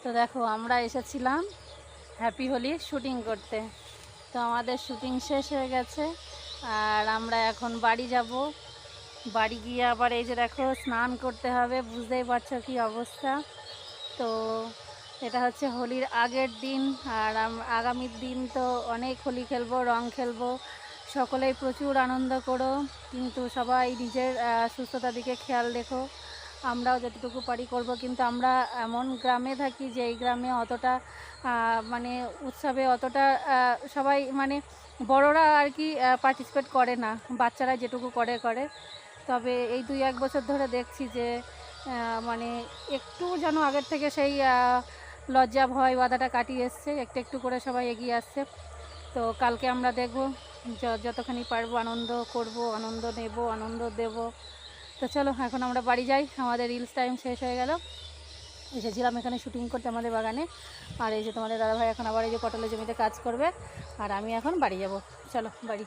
তো দেখো আমরা এসেছিলাম হ্যাপি হোলি শুটিং করতে। তো আমাদের শুটিং শেষ হয়ে গেছে আর আমরা এখন বাড়ি যাব। বাড়ি গিয়ে আবার এই যে দেখো স্নান করতে হবে, বুঝতেই পারছো কি অবস্থা। তো এটা হচ্ছে হোলির আগের দিন আর আগামীর দিন তো অনেক হোলি খেলবো, রং খেলবো, সকলেই প্রচুর আনন্দ করো। কিন্তু সবাই নিজের সুস্থতার দিকে খেয়াল রেখো। আমরাও যতটুকু পারি করব, কিন্তু আমরা এমন গ্রামে থাকি যে এই গ্রামে অতটা মানে উৎসবে অতটা সবাই মানে বড়রা আর কি পার্টিসিপেট করে না, বাচ্চারা যেটুকু করে করে। তবে এই 2-1 বছর ধরে দেখছি যে মানে একটু যেন আগের থেকে সেই লজ্জা ভয় বাধাটা কাটিয়ে এসছে, একটু একটু করে সবাই এগিয়ে আসছে। তো কালকে আমরা দেখব, যতখানি পারবো আনন্দ করব, আনন্দ নেব, আনন্দ দেব। তো চলো এখন আমরা বাড়ি যাই, আমাদের রিলস টাইম শেষ হয়ে গেল। এসেছিলাম এখানে শুটিং করতে আমাদের বাগানে, আর এই যে তোমাদের দাদাভাই এখন আবার এই যে পটলের জমিতে কাজ করবে, আর আমি এখন বাড়ি যাব। চলো বাড়ি।